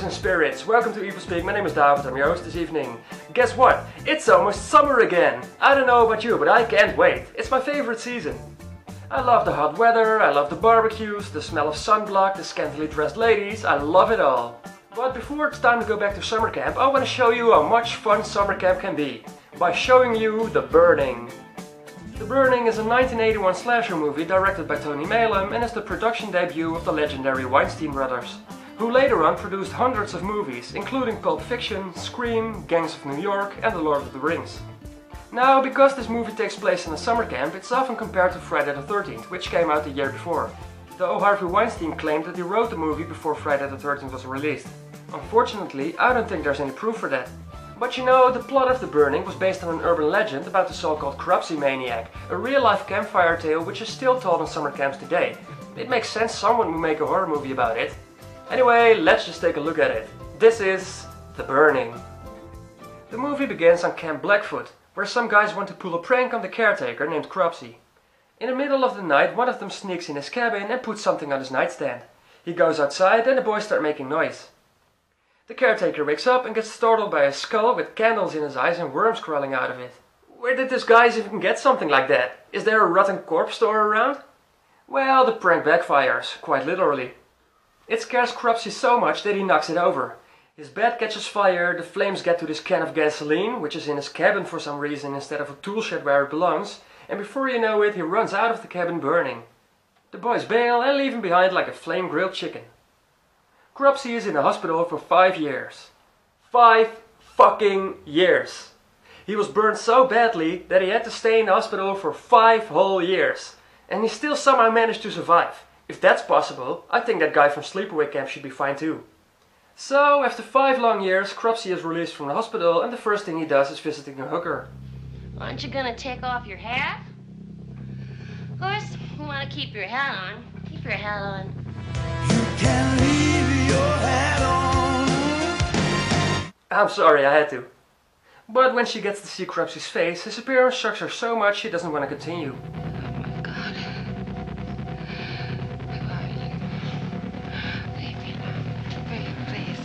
and spirits, welcome to Evil Speak. My name is David, I'm your host this evening. Guess what? It's almost summer again. I don't know about you, but I can't wait. It's my favorite season. I love the hot weather, I love the barbecues, the smell of sunblock, the scantily dressed ladies, I love it all. But before it's time to go back to summer camp, I want to show you how much fun summer camp can be. By showing you The Burning. The Burning is a 1981 slasher movie directed by Tony Malum and is the production debut of the legendary Weinstein brothers, who later on produced hundreds of movies, including Pulp Fiction, Scream, Gangs of New York and The Lord of the Rings. Now, because this movie takes place in a summer camp, it's often compared to Friday the 13th, which came out the year before. Though Harvey Weinstein claimed that he wrote the movie before Friday the 13th was released. Unfortunately, I don't think there's any proof for that. But you know, the plot of The Burning was based on an urban legend about the so-called Cropsy maniac, a real-life campfire tale which is still told in summer camps today. It makes sense someone would make a horror movie about it. Anyway, let's just take a look at it. This is The Burning. The movie begins on Camp Blackfoot, where some guys want to pull a prank on the caretaker named Cropsy. In the middle of the night, one of them sneaks in his cabin and puts something on his nightstand. He goes outside and the boys start making noise. The caretaker wakes up and gets startled by a skull with candles in his eyes and worms crawling out of it. Where did this guy even get something like that? Is there a rotten corpse store around? Well, the prank backfires, quite literally. It scares Cropsy so much that he knocks it over. His bed catches fire, the flames get to this can of gasoline, which is in his cabin for some reason instead of a tool shed where it belongs, and before you know it, he runs out of the cabin burning. The boys bail and leave him behind like a flame-grilled chicken. Cropsy is in the hospital for 5 years. 5 fucking years! He was burned so badly that he had to stay in the hospital for 5 whole years. And he still somehow managed to survive. If that's possible, I think that guy from Sleepaway Camp should be fine too. So, after 5 long years, Cropsy is released from the hospital and the first thing he does is visiting a hooker. Aren't you gonna take off your hat? Of course, you want to keep your hat on. Keep your hat on. You can leave your hat on. I'm sorry, I had to. But when she gets to see Cropsy's face, his appearance shocks her so much she doesn't want to continue. Oh my God. Leave me alone. Please.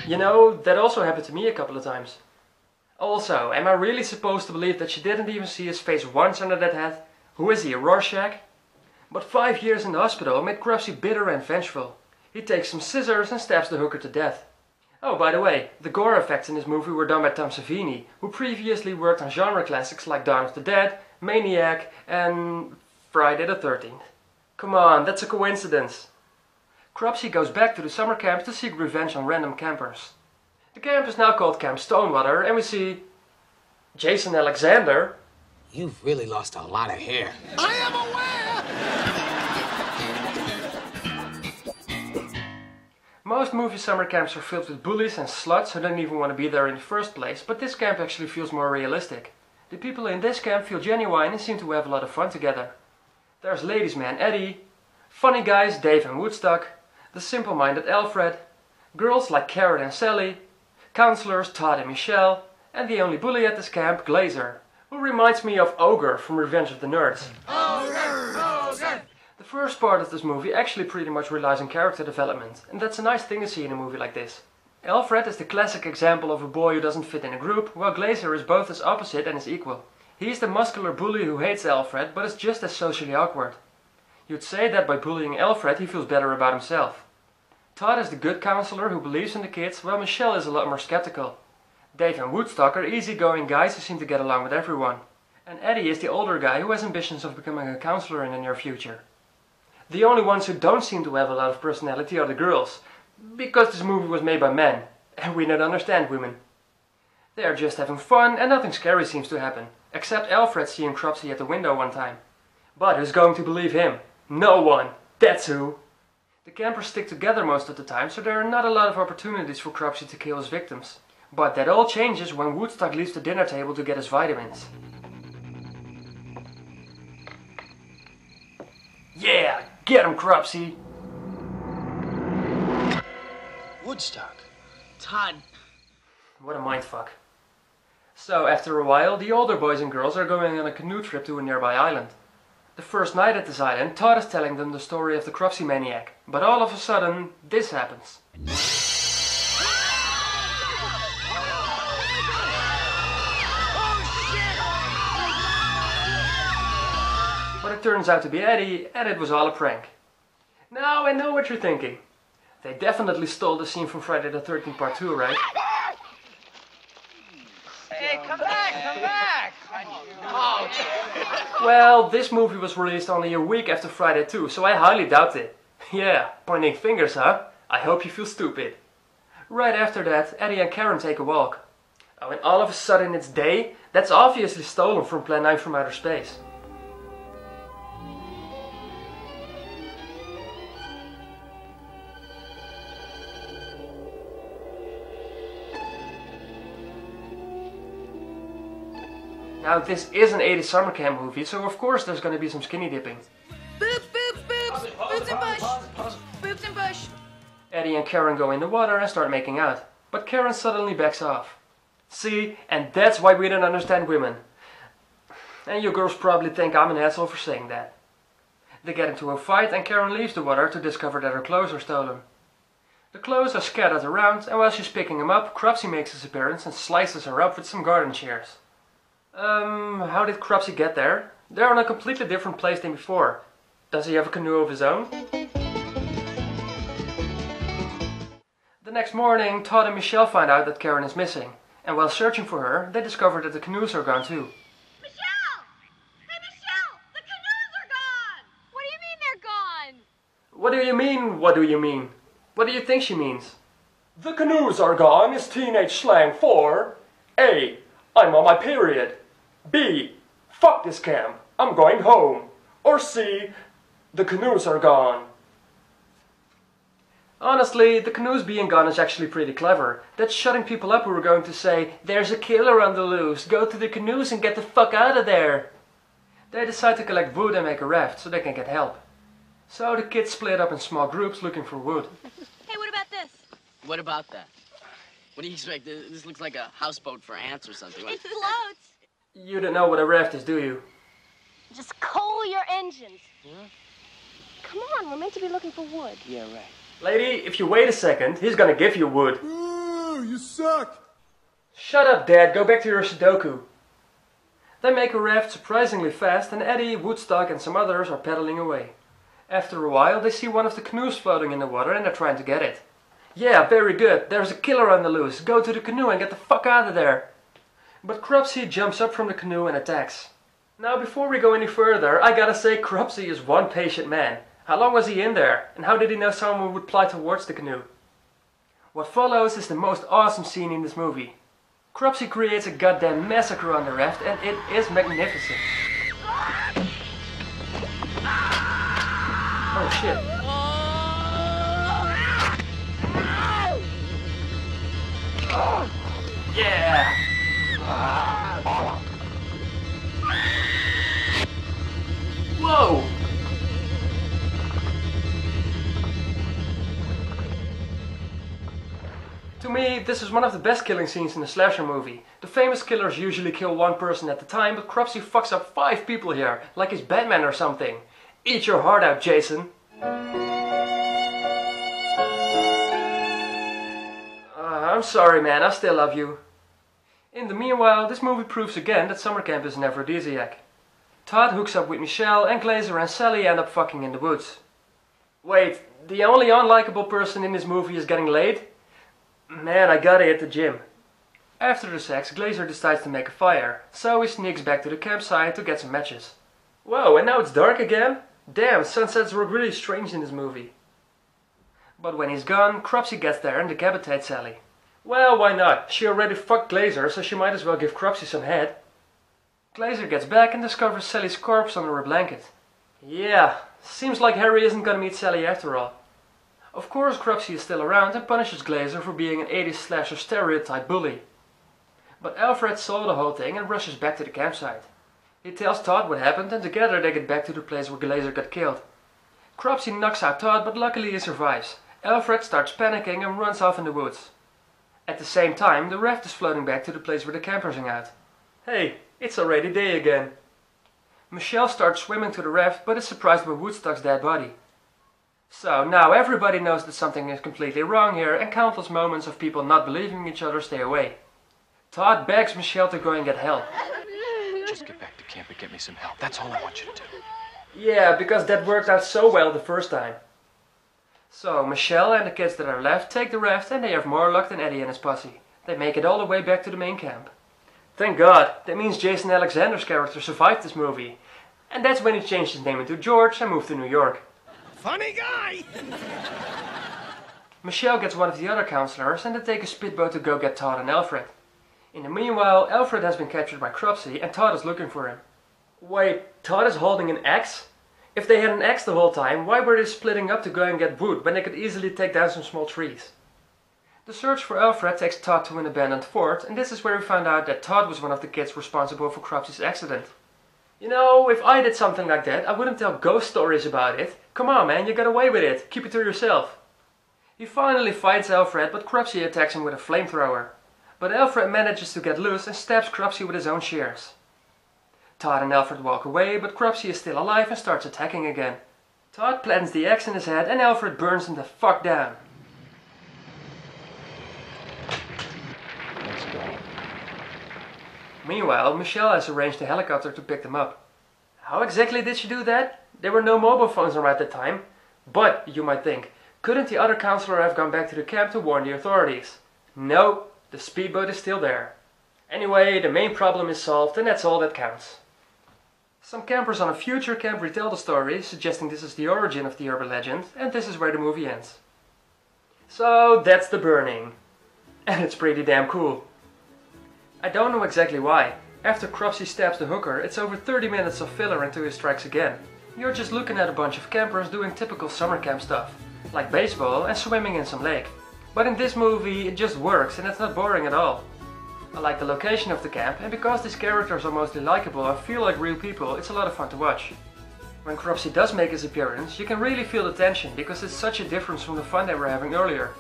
You know, that also happened to me a couple of times. Also, am I really supposed to believe that she didn't even see his face once under that hat? Who is he, a Rorschach? But 5 years in the hospital made Cropsy bitter and vengeful. He takes some scissors and stabs the hooker to death. Oh, by the way, the gore effects in this movie were done by Tom Savini, who previously worked on genre classics like Dawn of the Dead, Maniac and Friday the 13th. Come on, that's a coincidence. Cropsy goes back to the summer camp to seek revenge on random campers. The camp is now called Camp Stonewater and we see Jason Alexander. You've really lost a lot of hair. I am aware! Most movie summer camps are filled with bullies and sluts who don't even want to be there in the first place, but this camp actually feels more realistic. The people in this camp feel genuine and seem to have a lot of fun together. There's ladies man Eddy, funny guys Dave and Woodstock, the simple-minded Alfred, girls like Carolyn and Sally, counselors Todd and Michelle, and the only bully at this camp, Glazer, who reminds me of Ogre from Revenge of the Nerds. Ogre! Ogre! The first part of this movie actually pretty much relies on character development, and that's a nice thing to see in a movie like this. Alfred is the classic example of a boy who doesn't fit in a group, while Glazer is both his opposite and his equal. He's the muscular bully who hates Alfred, but is just as socially awkward. You'd say that by bullying Alfred he feels better about himself. Todd is the good counselor who believes in the kids, while Michelle is a lot more skeptical. Dave and Woodstock are easygoing guys who seem to get along with everyone. And Eddy is the older guy who has ambitions of becoming a counselor in the near future. The only ones who don't seem to have a lot of personality are the girls, because this movie was made by men, and we don't understand women. They are just having fun and nothing scary seems to happen, except Alfred seeing Cropsy at the window one time. But who's going to believe him? No one! That's who! The campers stick together most of the time, so there are not a lot of opportunities for Cropsy to kill his victims. But that all changes when Woodstock leaves the dinner table to get his vitamins. Yeah! Get him, Cropsy! Woodstock. Todd. What a mindfuck. So, after a while, the older boys and girls are going on a canoe trip to a nearby island. The first night at this island, Todd is telling them the story of the Cropsy maniac, but all of a sudden, this happens. it turns out to be Eddy, and it was all a prank. Now I know what you're thinking. They definitely stole the scene from Friday the 13th Part 2, right? Hey, come back, come back! Oh. Well, this movie was released only a week after Friday 2, so I highly doubt it. Yeah, pointing fingers, huh? I hope you feel stupid. Right after that, Eddy and Karen take a walk. Oh, and all of a sudden it's day? That's obviously stolen from Plan 9 from Outer Space. Now this is an 80s summer camp movie, so of course there's gonna be some skinny dipping. Boobs, boobs, boobs! Boobs and bush! Boobs and bush! Eddy and Karen go in the water and start making out, but Karen suddenly backs off. See, and that's why we don't understand women. And you girls probably think I'm an asshole for saying that. They get into a fight and Karen leaves the water to discover that her clothes are stolen. The clothes are scattered around, and while she's picking them up, Cropsy makes his appearance and slices her up with some garden shears. How did Cropsy get there? They're in a completely different place than before. Does he have a canoe of his own? The next morning, Todd and Michelle find out that Karen is missing, and while searching for her, they discover that the canoes are gone too. Michelle! Hey, Michelle! The canoes are gone! What do you mean they're gone? What do you mean, what do you mean? What do you think she means? The canoes are gone is teenage slang for A. I'm on my period. B. Fuck this camp. I'm going home. Or C. The canoes are gone. Honestly, the canoes being gone is actually pretty clever. That's shutting people up who are going to say, there's a killer on the loose, go to the canoes and get the fuck out of there. They decide to collect wood and make a raft so they can get help. So the kids split up in small groups looking for wood. Hey, what about this? What about that? What do you expect? This looks like a houseboat for ants or something. It floats. You don't know what a raft is, do you? Just coal your engines. Huh? Come on, we're meant to be looking for wood. Yeah, right. Lady, if you wait a second, he's gonna give you wood. Ooh, you suck! Shut up, Dad. Go back to your Sudoku. They make a raft surprisingly fast, and Eddy, Woodstock, and some others are paddling away. After a while, they see one of the canoes floating in the water, and they're trying to get it. Yeah, very good. There's a killer on the loose. Go to the canoe and get the fuck out of there. But Cropsy jumps up from the canoe and attacks. Now, before we go any further, I gotta say Cropsy is one patient man. How long was he in there? And how did he know someone would fly towards the canoe? What follows is the most awesome scene in this movie. Cropsy creates a goddamn massacre on the raft, and it is magnificent. Oh shit. Yeah! Whoa! To me, this is one of the best killing scenes in a slasher movie. The famous killers usually kill one person at a time, but Cropsy fucks up 5 people here, like he's Batman or something. Eat your heart out, Jason. I'm sorry, man, I still love you. In the meanwhile, this movie proves again that summer camp is an aphrodisiac. Todd hooks up with Michelle, and Glazer and Sally end up fucking in the woods. Wait, the only unlikable person in this movie is getting laid? Man, I gotta hit the gym. After the sex, Glazer decides to make a fire, so he sneaks back to the campsite to get some matches. Whoa, and now it's dark again? Damn, sunsets were really strange in this movie. But when he's gone, Cropsy gets there and decapitates Sally. Well, why not? She already fucked Glazer, so she might as well give Cropsy some head. Glazer gets back and discovers Sally's corpse under a blanket. Yeah, seems like Harry isn't gonna meet Sally after all. Of course, Cropsy is still around and punishes Glazer for being an 80s slasher stereotype bully. But Alfred saw the whole thing and rushes back to the campsite. He tells Todd what happened, and together they get back to the place where Glazer got killed. Cropsy knocks out Todd, but luckily he survives. Alfred starts panicking and runs off in the woods. At the same time, the raft is floating back to the place where the campers hang out. Hey, it's already day again. Michelle starts swimming to the raft, but is surprised by Woodstock's dead body. So now everybody knows that something is completely wrong here, and countless moments of people not believing each other stay away. Todd begs Michelle to go and get help. Just get back to camp and get me some help. That's all I want you to do. Yeah, because that worked out so well the first time. So, Michelle and the kids that are left take the raft and they have more luck than Eddy and his posse. They make it all the way back to the main camp. Thank God, that means Jason Alexander's character survived this movie. And that's when he changed his name into George and moved to New York. Funny guy! Michelle gets one of the other counselors and they take a speedboat to go get Todd and Alfred. In the meanwhile, Alfred has been captured by Cropsy and Todd is looking for him. Wait, Todd is holding an axe? If they had an axe the whole time, why were they splitting up to go and get wood when they could easily take down some small trees? The search for Alfred takes Todd to an abandoned fort, and this is where we found out that Todd was one of the kids responsible for Cropsy's accident. You know, if I did something like that, I wouldn't tell ghost stories about it. Come on man, you got away with it, keep it to yourself. He finally fights Alfred, but Cropsy attacks him with a flamethrower. But Alfred manages to get loose and stabs Cropsy with his own shears. Todd and Alfred walk away, but Cropsy is still alive and starts attacking again. Todd plants the axe in his head and Alfred burns him the fuck down. Let's go. Meanwhile, Michelle has arranged a helicopter to pick them up. How exactly did she do that? There were no mobile phones around that time. But, you might think, couldn't the other counselor have gone back to the camp to warn the authorities? No, the speedboat is still there. Anyway, the main problem is solved and that's all that counts. Some campers on a future camp retell the story, suggesting this is the origin of the urban legend, and this is where the movie ends. So that's the burning. And it's pretty damn cool. I don't know exactly why. After Cropsy stabs the hooker, it's over 30 minutes of filler until he strikes again. You're just looking at a bunch of campers doing typical summer camp stuff, like baseball and swimming in some lake. But in this movie it just works and it's not boring at all. I like the location of the camp, and because these characters are mostly likable and feel like real people, it's a lot of fun to watch. When Cropsy does make his appearance, you can really feel the tension because it's such a difference from the fun they were having earlier.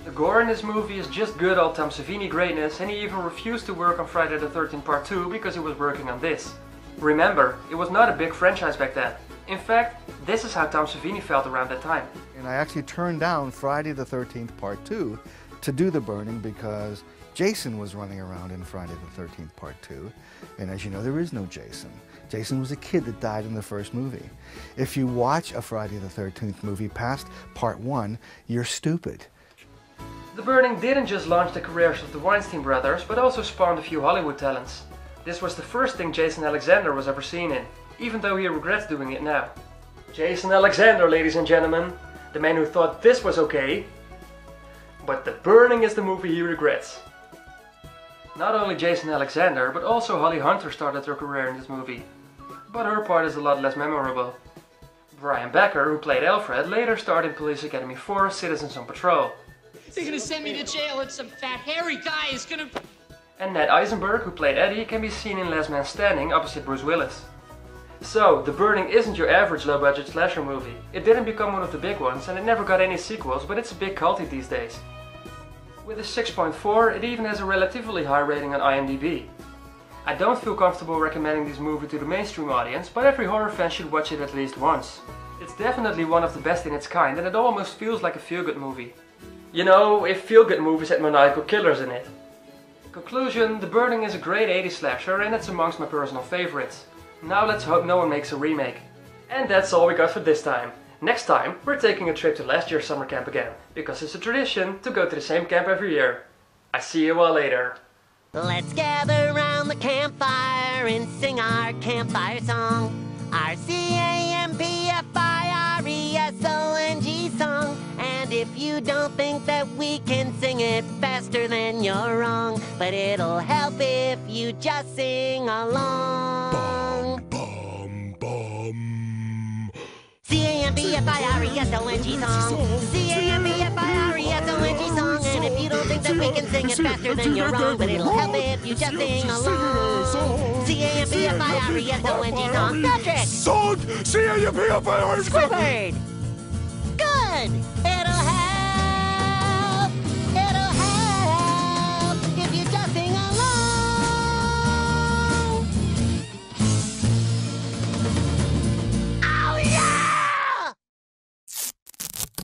The gore in this movie is just good old Tom Savini greatness, and he even refused to work on Friday the 13th Part 2 because he was working on this. Remember, it was not a big franchise back then. In fact, this is how Tom Savini felt around that time. And I actually turned down Friday the 13th Part 2 to do the burning because Jason was running around in Friday the 13th Part 2. And as you know, there is no Jason. Jason was a kid that died in the first movie. If you watch a Friday the 13th movie past Part 1, you're stupid. The burning didn't just launch the careers of the Weinstein brothers, but also spawned a few Hollywood talents. This was the first thing Jason Alexander was ever seen in, even though he regrets doing it now. Jason Alexander, ladies and gentlemen, the man who thought this was okay. But The Burning is the movie he regrets. Not only Jason Alexander, but also Holly Hunter started her career in this movie. But her part is a lot less memorable. Brian Becker, who played Alfred, later starred in Police Academy 4, Citizens on Patrol. They're gonna send me to jail and some fat hairy guy is gonna... And Ned Eisenberg, who played Eddy, can be seen in Last Man Standing opposite Bruce Willis. So, The Burning isn't your average low-budget slasher movie. It didn't become one of the big ones and it never got any sequels, but it's a big culty these days. With a 6.4, it even has a relatively high rating on IMDb. I don't feel comfortable recommending this movie to the mainstream audience, but every horror fan should watch it at least once. It's definitely one of the best in its kind and it almost feels like a feel-good movie. You know, if feel-good movies had maniacal killers in it. Conclusion, The Burning is a great 80s slasher and it's amongst my personal favorites. Now let's hope no one makes a remake. And that's all we got for this time. Next time, we're taking a trip to last year's summer camp again, because it's a tradition to go to the same camp every year. I see you all later. Let's gather around the campfire and sing our campfire song. Our C-A-M-P-F-I-R-E-S-O-N-G song. And if you don't think that we can sing it faster, then you're wrong. But it'll help if you just sing along. C-A-M-P-F-I-R-E-S-O-N-G song. C-A-M-P-F-I-R-E-S-O-N-G song. And if you don't think that we can sing it faster, then you're wrong. But it'll help if you just sing along. C-A-M-P-F-I-R-E-S-O-N-G song. Patrick! Song! C-A-M-P-F-I-R-E-S-O-N-G! Squidward! Good! And